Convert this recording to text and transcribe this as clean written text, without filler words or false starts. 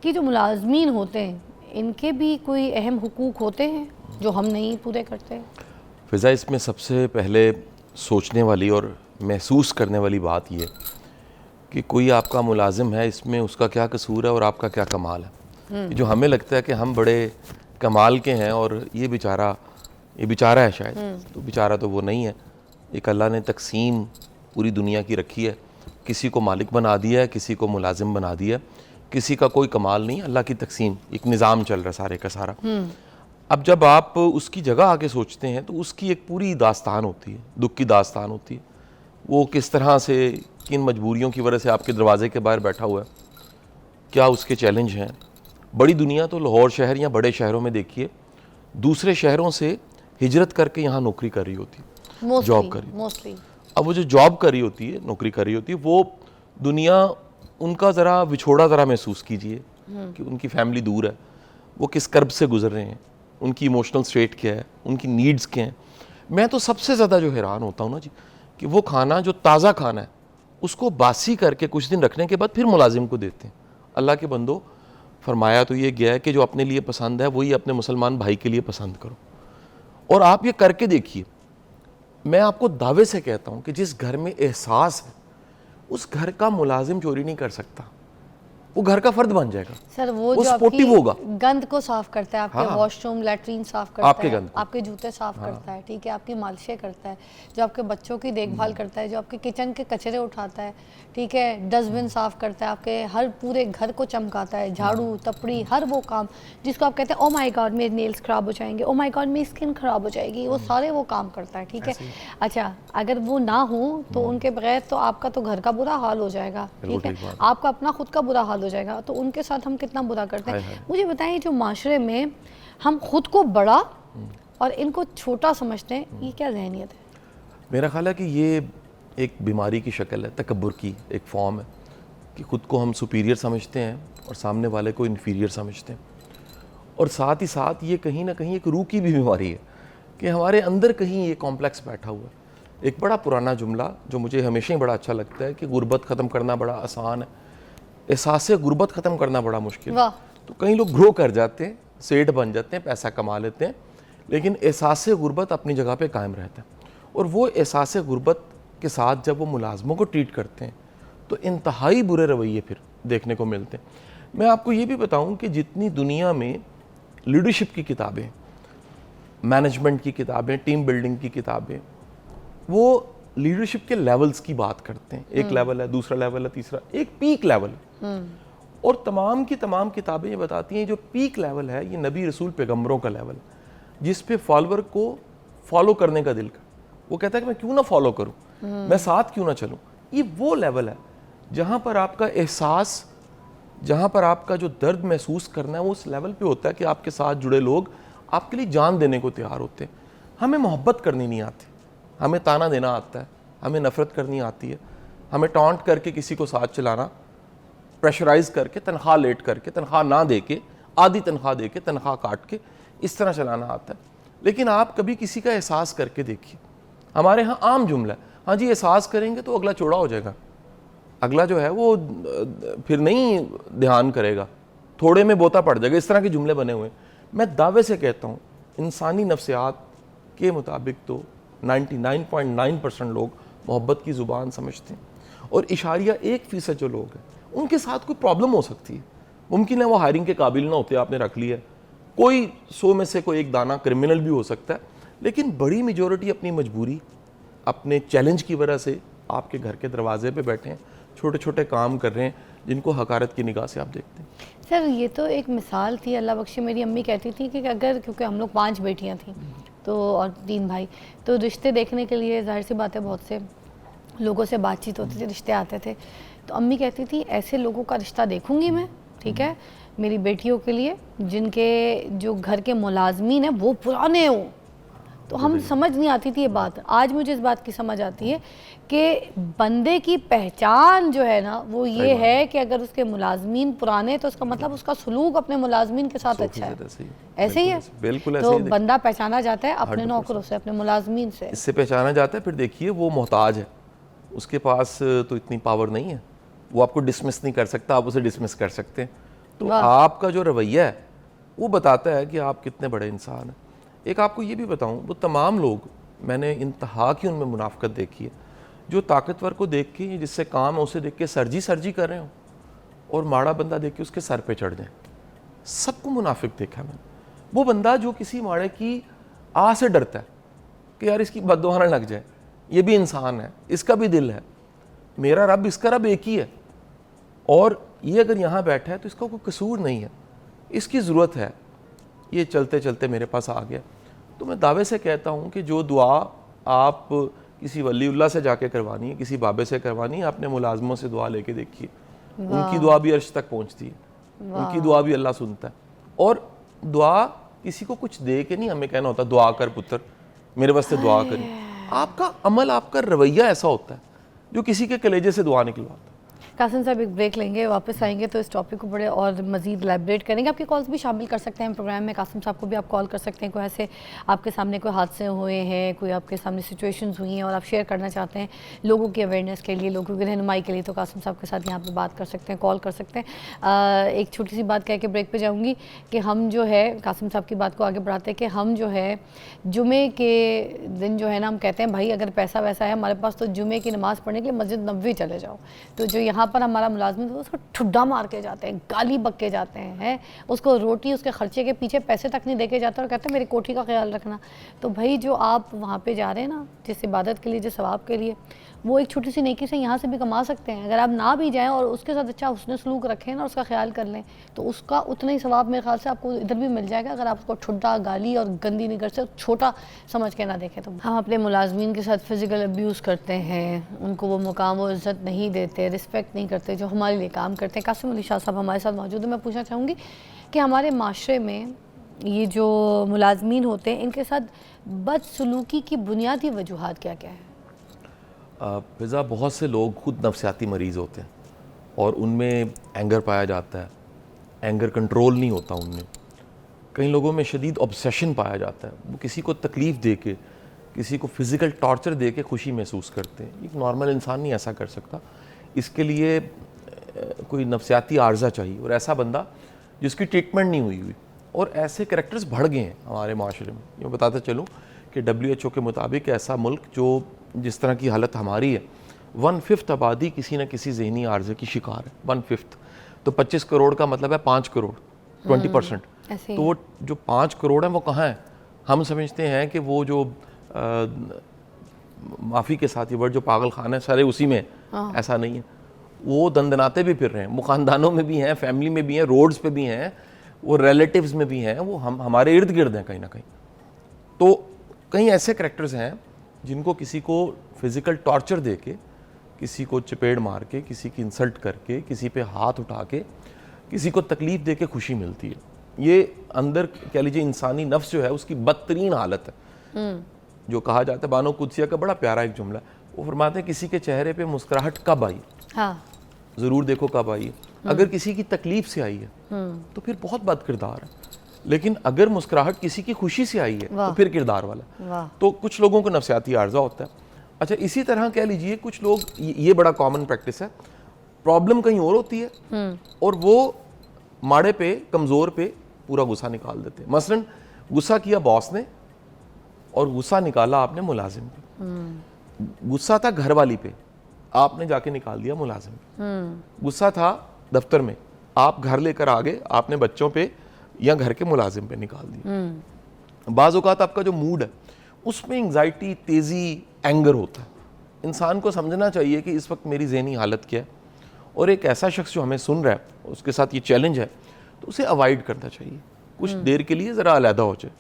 बाकी जो मुलाजमीन होते हैं इनके भी कोई अहम हुकूक होते हैं जो हम नहीं पूरे करते? फ़िज़ा, इसमें सबसे पहले सोचने वाली और महसूस करने वाली बात ये कि कोई आपका मुलाजिम है, इसमें उसका क्या कसूर है और आपका क्या कमाल है। जो हमें लगता है कि हम बड़े कमाल के हैं और ये बेचारा है शायद, तो बेचारा तो वो नहीं है। एक अल्लाह ने तकसीम पूरी दुनिया की रखी है, किसी को मालिक बना दिया है, किसी को मुलाजिम बना दिया है, किसी का कोई कमाल नहीं, अल्लाह की तकसीम, एक निज़ाम चल रहा है सारे का सारा। अब जब आप उसकी जगह आके सोचते हैं तो उसकी एक पूरी दास्तान होती है, दुख की दास्तान होती है। वो किस तरह से, किन मजबूरियों की वजह से आपके दरवाजे के बाहर बैठा हुआ है, क्या उसके चैलेंज हैं। बड़ी दुनिया तो लाहौर शहर या बड़े शहरों में देखिए, दूसरे शहरों से हिजरत करके यहाँ नौकरी कर रही होती है, जॉब कर रही है। अब वो जो जॉब कर रही होती है, नौकरी कर रही होती है, वो दुनिया उनका ज़रा विछोड़ा ज़रा महसूस कीजिए कि उनकी फैमिली दूर है, वो किस कर्ब से गुजर रहे हैं, उनकी इमोशनल स्टेट क्या है, उनकी नीड्स क्या हैं। मैं तो सबसे ज़्यादा जो हैरान होता हूँ ना जी, कि वो खाना जो ताज़ा खाना है उसको बासी करके कुछ दिन रखने के बाद फिर मुलाजिम को देते हैं। अल्लाह के बंदो, फरमाया तो ये गया है कि जो अपने लिए पसंद है वही अपने मुसलमान भाई के लिए पसंद करो। और आप ये करके देखिए, मैं आपको दावे से कहता हूँ कि जिस घर में एहसास है उस घर का मुलाजिम चोरी नहीं कर सकता, वो घर का फर्द बन जाएगा सर। वो जो आपकी होगा, गंद को साफ करता है, आपके वॉशरूम लैट्रीन साफ करता है, आपके जूते साफ करता है, ठीक है, आपकी मालिशें करता है, जो आपके बच्चों की देखभाल करता है, जो आपके किचन के कचरे उठाता है, ठीक है, डस्टबिन साफ करता है, आपके हर पूरे घर को चमकाता है, झाड़ू तपड़ी हर वो काम जिसको आप कहते हैं ओ माय गॉड मेरे नेल्स खराब हो जाएंगे, ओ माय गॉड मेरी स्किन खराब हो जाएगी, वो सारे वो काम करता है, ठीक है। अच्छा, अगर वो ना हो तो उनके बगैर तो आपका तो घर का बुरा हाल हो जाएगा, ठीक है, आपका अपना खुद का बुरा हाल हो जाएगा, तो उनके साथ हम कितना बुरा करते हैं। मुझे बताएं, जो माशरे में हम खुद को बड़ा और इनको छोटा समझते हैं, ये क्या ज़हनियत है? मेरा ख्याल है कि ये एक बीमारी की शक्ल है, तकब्बुर की एक फॉर्म है कि खुद को हम सुपीरियर समझते हैं और सामने वाले को इन्फीरियर समझते हैं। और साथ ही साथ ये कहीं ना कहीं एक रूह की भी बीमारी है कि हमारे अंदर कहीं ये कॉम्प्लेक्स बैठा हुआ है। एक बड़ा पुराना जुमला जो मुझे हमेशा ही बड़ा अच्छा लगता है कि गुर्बत ख़त्म करना बड़ा आसान है, एहसास गुर्बत ख़त्म करना बड़ा मुश्किल है। तो कई लोग ग्रो कर जाते हैं, सेठ बन जाते हैं, पैसा कमा लेते हैं, लेकिन एहसास गुर्बत अपनी जगह पे कायम रहता है। और वो एहसास गुर्बत के साथ जब वो मुलाजमों को ट्रीट करते हैं तो इंतहाई बुरे रवैये फिर देखने को मिलते हैं। मैं आपको ये भी बताऊं कि जितनी दुनिया में लीडरशिप की किताबें, मैनेजमेंट की किताबें, टीम बिल्डिंग की किताबें, वो लीडरशिप के लेवल्स की बात करते हैं। एक लेवल है, दूसरा लेवल है, तीसरा, एक पीक लेवल है। और तमाम की तमाम किताबें ये बताती हैं जो पीक लेवल है ये नबी रसूल पैगंबरों का लेवल है, जिस पे फॉलोअर को फॉलो करने का दिल कर, वो कहता है कि मैं क्यों ना फॉलो करूं, मैं साथ क्यों ना चलूं। ये वो लेवल है जहां पर आपका एहसास, जहां पर आपका जो दर्द महसूस करना है वो उस लेवल पे होता है कि आपके साथ जुड़े लोग आपके लिए जान देने को तैयार होते हैं। हमें मोहब्बत करनी नहीं आती, हमें ताना देना आता है, हमें नफरत करनी आती है, हमें टॉन्ट करके किसी को साथ चलाना, प्रेशराइज करके, तनख्वाह लेट करके, तनख्वाह ना दे के, आधी तनख्वाह दे के, तनख्वाह काट के, इस तरह चलाना आता है। लेकिन आप कभी किसी का एहसास करके देखिए। हमारे यहाँ आम जुमला है, हाँ जी एहसास करेंगे तो अगला चौड़ा हो जाएगा, अगला जो है वो फिर नहीं ध्यान करेगा, थोड़े में बोता पड़ जाएगा, इस तरह के जुमले बने हुए। मैं दावे से कहता हूँ इंसानी नफ्सियात के मुताबिक तो 99.9% लोग मोहब्बत की ज़ुबान समझते हैं, और इशारिया 1% जो लोग हैं उनके साथ कोई प्रॉब्लम हो सकती है। मुमकिन है वो हायरिंग के काबिल ना होते, आपने रख लिया, कोई 100 में से कोई एक दाना क्रिमिनल भी हो सकता है, लेकिन बड़ी मेजॉरिटी अपनी मजबूरी, अपने चैलेंज की वजह से आपके घर के दरवाजे पे बैठे हैं, छोटे छोटे काम कर रहे हैं जिनको हकारत की निगाह से आप देखते हैं। सर ये तो एक मिसाल थी, अल्लाह बख्शे मेरी अम्मी कहती थी कि अगर, क्योंकि हम लोग 5 बेटियां थीं तो और 3 भाई, तो रिश्ते देखने के लिए जाहिर सी बात है बहुत से लोगों से बातचीत होती थी, रिश्ते आते थे, तो अम्मी कहती थी ऐसे लोगों का रिश्ता देखूंगी मैं, ठीक है, मेरी बेटियों के लिए जिनके जो घर के मुलाजमीन हैं वो पुराने हों। तो हम समझ नहीं आती थी ये बात, आज मुझे इस बात की समझ आती है कि बंदे की पहचान जो है ना वो ये है कि अगर उसके मुलाजमीन पुराने तो उसका मतलब उसका सलूक अपने मुलाजमीन के साथ अच्छा है। ऐसे ही है, बिल्कुल तो बंदा पहचाना जाता है अपने नौकरों से, अपने मुलाजमीन से, इससे पहचाना जाता है। फिर देखिए वो मोहताज है, उसके पास तो इतनी पावर नहीं है, वो आपको डिसमिस नहीं कर सकता, आप उसे डिसमिस कर सकते हैं। तो आपका जो रवैया है वो बताता है कि आप कितने बड़े इंसान हैं। एक आपको ये भी बताऊं, वो तमाम लोग, मैंने इंतहा की उनमें मुनाफिकत देखी है, जो ताकतवर को देख के, जिससे काम है, उसे देख के सरजी कर रहे हो और माड़ा बंदा देख के उसके सर पे चढ़ जाए। सबको मुनाफिक देखा मैंने। वो बंदा जो किसी माड़े की आ से डरता है कि यार इसकी बद्दुआ ना लग जाए, ये भी इंसान है, इसका भी दिल है, मेरा रब इसका रब एक ही है, और ये अगर यहाँ बैठा है तो इसका कोई कसूर नहीं है, इसकी ज़रूरत है, ये चलते चलते मेरे पास आ गया। तो मैं दावे से कहता हूँ कि जो दुआ आप किसी वलीउल्लाह से जाके करवानी है, किसी बाबे से करवानी है, अपने मुलाजमों से दुआ लेके देखिए, उनकी दुआ भी अर्श तक पहुँचती है, उनकी दुआ भी अल्लाह सुनता है। और दुआ किसी को कुछ दे के नहीं हमें कहना होता दुआ कर पुत्र, मेरे वास्ते दुआ करी। आपका अमल, आपका रवैया ऐसा होता है जो किसी के कलेजे से दुआ निकलवाता है। कासिम साहब एक ब्रेक लेंगे, वापस आएंगे तो इस टॉपिक को बड़े और मज़ीद एलैबोरेट करेंगे। आपके कॉल्स भी शामिल कर सकते हैं प्रोग्राम में, कासिम साहब को भी आप कॉल कर सकते हैं। कोई ऐसे आपके सामने कोई हादसे हुए हैं, कोई आपके सामने सिचुएशंस हुई हैं और आप शेयर करना चाहते हैं लोगों की अवेयरनेस के लिए, लोगों की रहनुमाई के लिए, तो कासिम साहब के साथ यहाँ पर बात कर सकते हैं, कॉल कर सकते हैं। एक छोटी सी बात कह के ब्रेक पर जाऊँगी कि हम जो है, कासिम साहब की बात को आगे बढ़ाते हैं कि हम जो है जुमे के दिन जो है ना, हम कहते हैं भाई अगर पैसा वैसा है हमारे पास तो जुमे की नमाज़ पढ़ने के लिए मस्जिद नबवी चले जाओ। तो जो यहाँ पर हमारा मुलाजिम तो उसको ठुड्डा मार के जाते हैं, गाली बक के जाते हैं, उसको रोटी उसके खर्चे के पीछे पैसे तक नहीं देके जाते और कहते हैं मेरी कोठी का ख्याल रखना। तो भाई जो आप वहाँ पे जा रहे हैं ना, जिस इबादत के लिए, जिस सवाब के लिए, वो एक छोटी सी नेकी से यहाँ से भी कमा सकते हैं। अगर आप ना भी जाएँ और उसके साथ अच्छा हुस्न सलूक रखें ना, उसका ख्याल कर लें, तो उसका उतना ही सवाब मेरे ख्याल से आपको इधर भी मिल जाएगा, अगर आप उसको ठुड्डा, गाली और गंदी निगाह से छोटा समझ के ना देखें। तो हम अपने मुलाजमीन के साथ फिज़िकल अब्यूज़ करते हैं, उनको वो मुकाम व इज़्ज़त नहीं देते, रिस्पेक्ट नहीं करते जो हमारे लिए काम करते हैं। कासिम अली शाह साहब हमारे साथ मौजूद है। मैं पूछना चाहूँगी कि हमारे माशरे में ये जो मुलाजमीन होते हैं, इनके साथ बदसलूकी की बुनियादी वजूहात क्या क्या है? फिज़ा, बहुत से लोग खुद नफसियाती मरीज़ होते हैं और उनमें एंगर पाया जाता है, एंगर कंट्रोल नहीं होता उनमें। कई लोगों में शदीद ऑब्सेशन पाया जाता है, वो किसी को तकलीफ़ दे के, किसी को फिज़िकल टॉर्चर दे के खुशी महसूस करते हैं। एक नॉर्मल इंसान नहीं ऐसा कर सकता, इसके लिए कोई नफसियाती आर्जा चाहिए, और ऐसा बंदा जिसकी ट्रीटमेंट नहीं हुई। और ऐसे करैक्टर्स बढ़ गए हैं हमारे माशरे में। मैं बताता चलूँ कि WHO के मुताबिक ऐसा मुल्क जो जिस तरह की हालत हमारी है, 1/5 आबादी किसी न किसी जहनी आर्जे की शिकार है। 1/5 तो 25 करोड़ का मतलब है 5 करोड़, 20%। तो वो जो 5 करोड़ है वो कहाँ है? हम समझते हैं कि वो जो माफ़ी के साथ ये वर्ड जो पागल खाना है सारे उसी में, ऐसा नहीं है। वो दंदनाते भी फिर रहे हैं, वो ख़ानदानों में भी हैं, फैमिली में भी हैं, रोड्स पे भी हैं, वो रिलेटिव्स में भी हैं, वो हमारे इर्द गिर्द हैं कहीं ना कहीं। तो कई ऐसे करैक्टर्स हैं जिनको किसी को फिज़िकल टॉर्चर दे के, किसी को चपेड़ मार के, किसी की इंसल्ट करके, किसी पे हाथ उठा के, किसी को तकलीफ़ दे के खुशी मिलती है। ये अंदर कह लीजिए इंसानी नफ्स जो है उसकी बदतरीन हालत है। जो कहा जाता है, बानो कुदसिया का बड़ा प्यारा एक जुमला, वो फरमाते हैं किसी के चेहरे पे मुस्कुराहट कब आई? हाँ। ज़रूर देखो कब आई है। अगर किसी की तकलीफ़ से आई है तो फिर बहुत बद किरदार है, लेकिन अगर मुस्कुराहट किसी की खुशी से आई है तो फिर किरदार वाला। तो कुछ लोगों को नफसियाती आर्जा होता है। अच्छा, इसी तरह कह लीजिए कुछ लोग, ये बड़ा कॉमन प्रैक्टिस है, प्रॉब्लम कहीं और होती है और वो माड़े पे, कमज़ोर पे पूरा गुस्सा निकाल देते हैं। मसलन गुस्सा किया बॉस ने और गुस्सा निकाला आपने मुलाजिम पे। गुस्सा था घरवाली पे, आपने जाके निकाल दिया मुलाजिम पे। गुस्सा था दफ्तर में, आप घर लेकर आ गए, आपने बच्चों पे या घर के मुलाजिम पे निकाल दिया। बाज़ औक़ात आपका जो मूड है उसमें एंग्जाइटी, तेज़ी, एंगर होता है। इंसान को समझना चाहिए कि इस वक्त मेरी ज़हनी हालत क्या है, और एक ऐसा शख्स जो हमें सुन रहा है उसके साथ ये चैलेंज है तो उसे अवॉइड करना चाहिए, कुछ देर के लिए ज़रा अलहदा हो जाए।